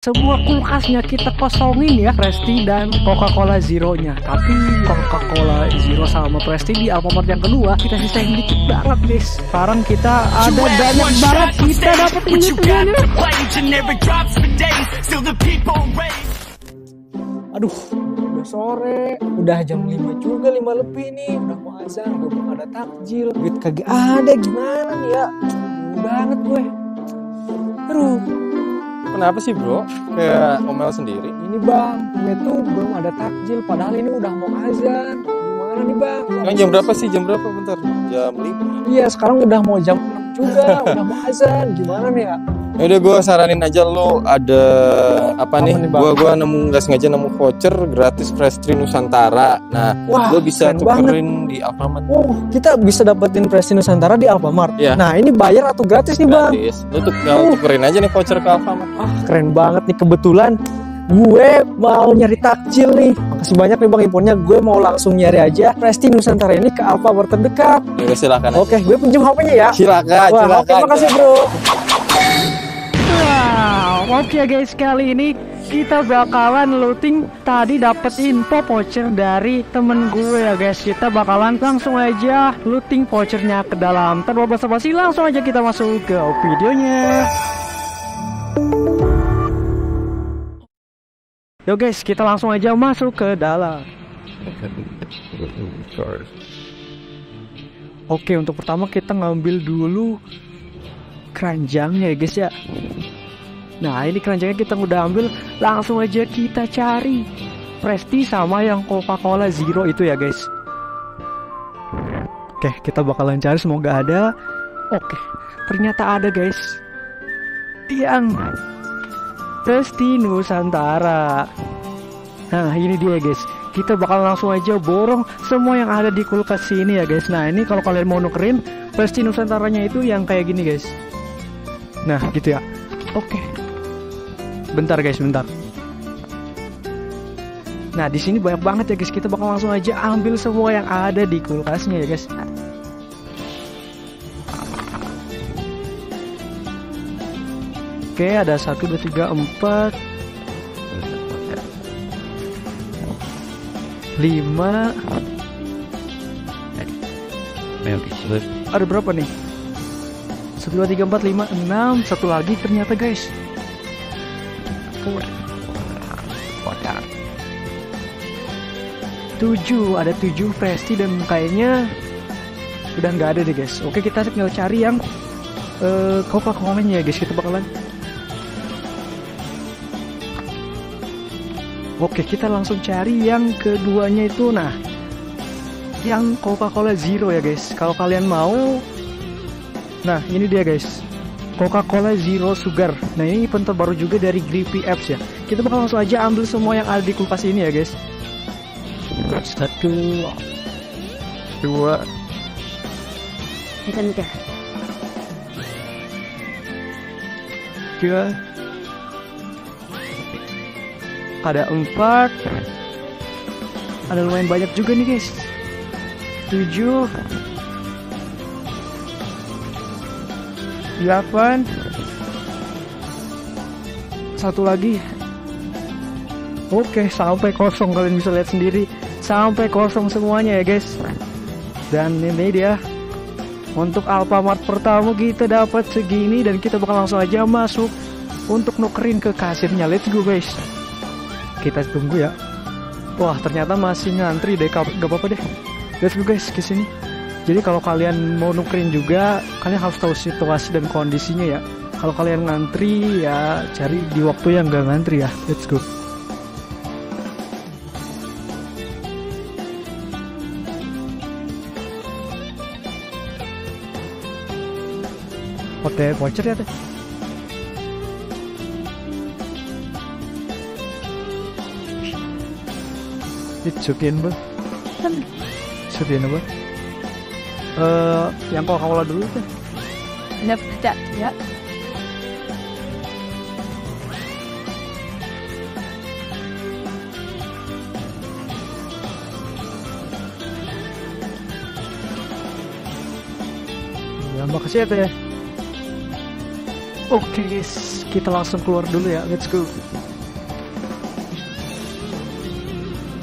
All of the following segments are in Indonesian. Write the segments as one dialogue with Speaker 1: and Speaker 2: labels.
Speaker 1: Semua kulkasnya kita kosongin ya, Presti dan Coca-Cola Zero-nya. Tapi Coca-Cola Zero sama Presti di Alfamart yang kedua kita sisain dikit banget guys. Sekarang kita ada banyak banget, kita dapetin juga nih. Aduh, udah sore, udah jam 5 juga, 5 lebih nih. Udah mau azan, udah belum ada takjil. Duit kagak ada, gimana nih ya? Banget gue. Aduh.
Speaker 2: Kenapa sih bro? Kayak ngomel sendiri?
Speaker 1: Ini bang, gue tuh belum ada takjil, padahal ini udah mau azan. Gimana nih bang?
Speaker 2: Kan jam berapa sih? Jam berapa? Bentar, jam 5.
Speaker 1: Iya, sekarang udah mau jam 6 juga, udah mau azan. Gimana nih ya?
Speaker 2: Yaudah gue saranin aja lo ada apa nih? Gue nemu, nggak sengaja nemu voucher gratis Presti Nusantara. Nah, lo bisa tukerin di Alfamart.
Speaker 1: Oh, kita bisa dapetin Presti Nusantara di Alfamart.
Speaker 2: Iya.
Speaker 1: Nah, ini bayar atau gratis nih bang?
Speaker 2: Gratis. Lo tukerin aja nih voucher ke Alfamart.
Speaker 1: Ah, keren banget nih, kebetulan gue mau nyari takjil nih. Makasih banyak nih bang infonya. Gue mau langsung nyari aja Presti Nusantara ini ke Alfamart terdekat.
Speaker 2: Ya, silakan.
Speaker 1: Oke, gue pinjam HP-nya ya.
Speaker 2: Silakan.
Speaker 1: Wah,
Speaker 2: silakan.
Speaker 1: oke, makasih bro. Oke guys, kali ini kita bakalan looting. Tadi dapet info voucher dari temen gue ya guys. Kita bakalan langsung aja looting vouchernya ke dalam. Tanpa basa-basi, langsung aja kita masuk ke videonya. Yo guys, kita langsung aja masuk ke dalam. Oke, untuk pertama kita ngambil dulu keranjangnya ya guys ya. Nah, ini keranjangnya kita udah ambil, langsung aja kita cari Presti sama yang Coca-Cola Zero itu ya guys. Oke, kita bakalan cari, semoga ada. Oke, ternyata ada guys, yang Presti Nusantara. Nah, ini dia guys. Kita bakal langsung aja borong semua yang ada di kulkas sini ya guys. Nah, ini kalau kalian mau nukerin Presti Nusantaranya itu yang kayak gini guys. Nah, gitu ya. Oke. Bentar guys, bentar. Nah, di sini banyak banget ya guys. Kita bakal langsung aja ambil semua yang ada di kulkasnya ya guys. Oke, ada 1, 2, 3, 4, 5. Ada berapa nih? 1, 2, 3, 4, 5, 6. Satu lagi ternyata guys. 7, ada 7 Presti dan kayaknya udah nggak ada deh guys. Oke, kita tinggal cari yang Coca-Cola-nya ya guys. Kita bakalan Oke, kita langsung cari yang keduanya itu. Nah, yang Coca-Cola Zero ya guys. Kalau kalian mau, nah ini dia guys, Coca-Cola Zero Sugar. Nah, ini event terbaru juga dari Grippy Apps ya. Kita bakal langsung aja ambil semua yang ada di kulkas ini ya guys. 1, 2, 3. Ada 4. Ada lumayan banyak juga nih guys. 7, 8. Satu lagi. Oke, sampai kosong, kalian bisa lihat sendiri. Sampai kosong semuanya ya guys. Dan ini dia, untuk Alfamart pertama kita dapat segini. Dan kita bakal langsung aja masuk untuk nukerin ke kasirnya. Let's go guys. Kita tunggu ya. Wah, ternyata masih ngantri deh. Gak apa-apa deh. Let's go guys ke sini. Jadi kalau kalian mau nukerin juga, kalian harus tahu situasi dan kondisinya ya. Kalau kalian ngantri ya cari di waktu yang gak ngantri ya. Let's go. Oke, voucher ya teh. Disukin bang. Sukin apa? Yang Coca-Cola dulu teh.
Speaker 3: Dapat ya.
Speaker 1: Ya, makasih ya teh. Oke guys, kita langsung keluar dulu ya, let's go.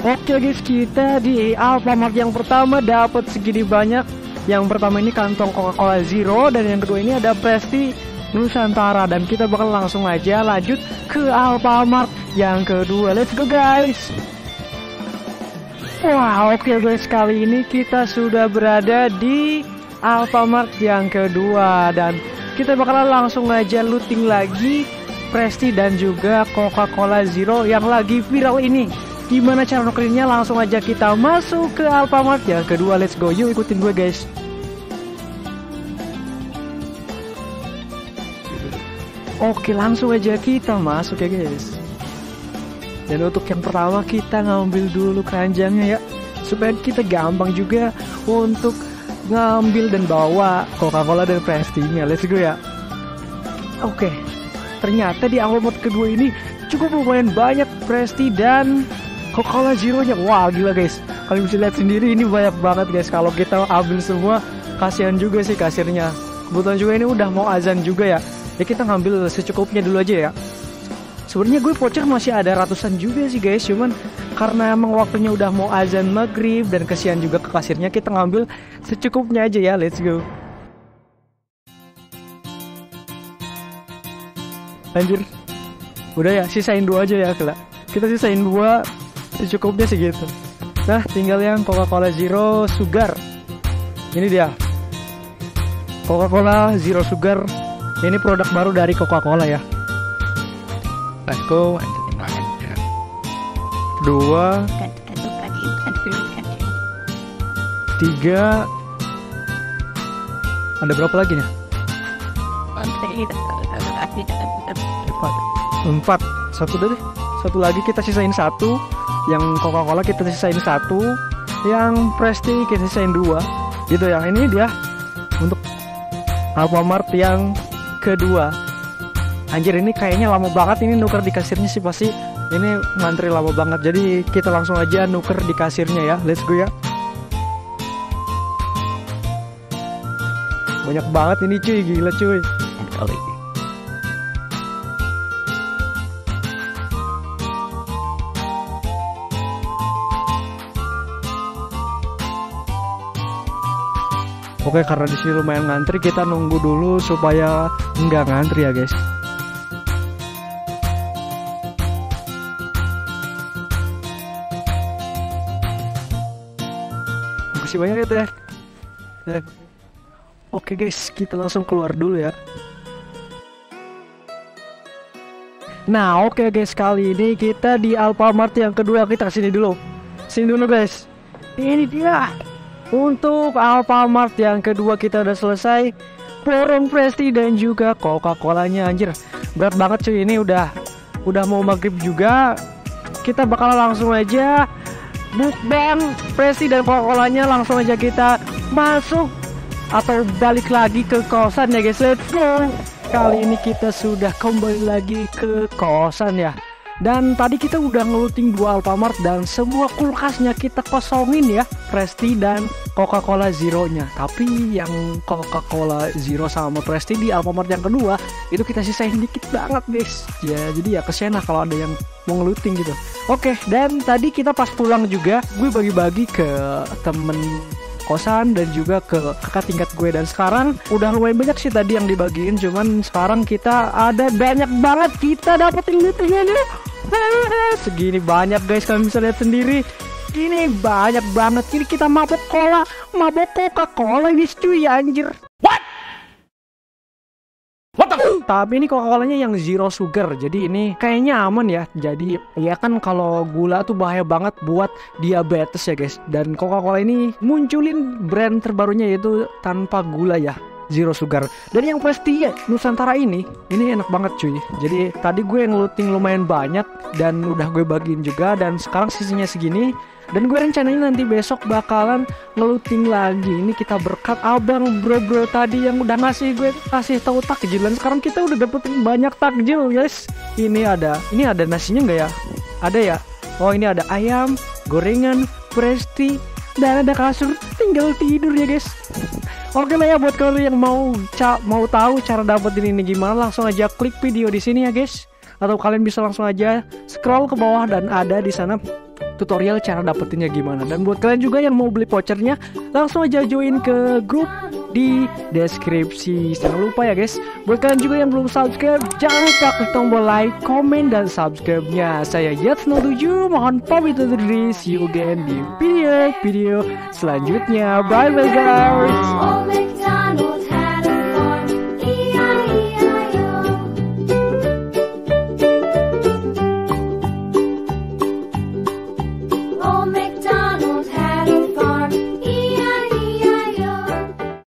Speaker 1: Oke guys, kita di Alfamart yang pertama dapat segini banyak. Yang pertama ini kantong Coca-Cola Zero, dan yang kedua ini ada Presti Nusantara. Dan kita bakal langsung aja lanjut ke Alfamart yang kedua, let's go guys. Wah, oke guys, kali ini kita sudah berada di Alfamart yang kedua, dan kita bakalan langsung aja looting lagi Presti dan juga Coca-Cola Zero yang lagi viral ini. Gimana cara nukerinnya? Langsung aja kita masuk ke Alfamart yang kedua, let's go. Yuk ikutin gue guys. Oke, langsung aja kita masuk ya guys. Dan untuk yang pertama kita ngambil dulu keranjangnya ya, supaya kita gampang juga untuk ngambil dan bawa Coca-Cola dan Prestinya. Let's go ya. Oke, ternyata di Alfamart kedua ini cukup lumayan banyak Presti dan Coca-Cola Zero-nya. Wah, gila guys. Kalian bisa lihat sendiri ini banyak banget guys. Kalau kita ambil semua, kasihan juga sih kasirnya. Kebetulan juga ini udah mau azan juga ya. Ya kita ngambil secukupnya dulu aja ya. Sebenarnya gue voucher masih ada ratusan juga sih guys, cuman karena emang waktunya udah mau azan maghrib dan kasihan juga ke kasirnya, kita ngambil secukupnya aja ya. Let's go. Anjir, udah ya, sisain 2 aja ya Kela. Kita sisain 2, secukupnya segitu. Nah, tinggal yang Coca-Cola Zero Sugar. Ini dia, Coca-Cola Zero Sugar. Ini produk baru dari Coca-Cola ya. Let's go. 2, 3. Ada berapa lagi nih? 4. Satu deh. Satu lagi kita sisain 1. Yang Coca-Cola kita sisain 1. Yang Presti kita sisain 2. Gitu ya. Ini dia untuk Alfamart yang kedua. Anjir, ini kayaknya lama banget ini nuker di kasirnya sih, pasti ini ngantri lama banget. Jadi kita langsung aja nuker di kasirnya ya. Let's go ya. Banyak banget ini cuy, gila cuy. Oke, karena di sini lumayan ngantri, kita nunggu dulu supaya nggak ngantri ya guys. Makasih banyak ya teh. Oke guys, kita langsung keluar dulu ya. Nah oke guys, kali ini kita di Alfamart yang kedua. Kita kesini dulu. Sini dulu guys. Ini dia. Untuk Alfamart yang kedua kita udah selesai. Borong Presti dan juga Coca-Colanya. Anjir, berat banget cuy, ini udah mau maghrib juga. Kita bakal langsung aja mukbang Presti dan Coca-Colanya. Langsung aja kita masuk atau balik lagi ke kosan ya guys. Let's go. Kali ini kita sudah kembali lagi ke kosan ya. Dan tadi kita udah ngeluting 2 Alfamart dan semua kulkasnya kita kosongin ya, Presti dan Coca-Cola Zero-nya. Tapi yang Coca-Cola Zero sama Presti di Alfamart yang kedua itu kita sisain dikit banget guys. Ya jadi ya kesian lah kalau ada yang mau ngeluting gitu. Oke, dan tadi kita pas pulang juga gue bagi-bagi ke temen kosan dan juga ke kakak tingkat gue. Dan sekarang udah lumayan banyak sih tadi yang dibagiin, cuman sekarang kita ada banyak banget kita dapetin lootingnya nih. Segini banyak guys, kalian bisa lihat sendiri. Ini banyak banget. Ini kita mabok Coca-Cola guys cuy, anjir. What the? Tapi ini Coca-Colanya yang zero sugar, jadi ini kayaknya aman ya. Jadi ya kan kalau gula tuh bahaya banget buat diabetes ya guys. Dan Coca-Cola ini munculin brand terbarunya yaitu tanpa gula ya, zero sugar. Dan yang Presti Nusantara ini enak banget cuy. Jadi tadi gue ngeluting lumayan banyak dan udah gue bagiin juga, dan sekarang sisinya segini. Dan gue rencananya nanti besok bakalan ngeluting lagi. Ini kita berkat abang bro tadi yang udah kasih tahu takjil. Dan sekarang kita udah dapetin banyak takjil guys. Ini ada nasinya nggak ya? Ada ya. Oh ini ada ayam, gorengan, Presti, dan ada kasur. Tinggal tidur ya guys. Oke lah ya, buat kalian yang mau tahu cara dapetin ini gimana, langsung aja klik video di sini ya guys. Atau kalian bisa langsung aja scroll ke bawah dan ada di sana tutorial cara dapetinnya gimana. Dan buat kalian juga yang mau beli vouchernya, langsung aja join ke grup di deskripsi. Jangan lupa ya guys. Buat kalian juga yang belum subscribe, jangan lupa klik tombol like, komen, dan subscribe-nya. Saya Yats07, mohon pamit undur diri. See you again di video selanjutnya. Bye bye guys.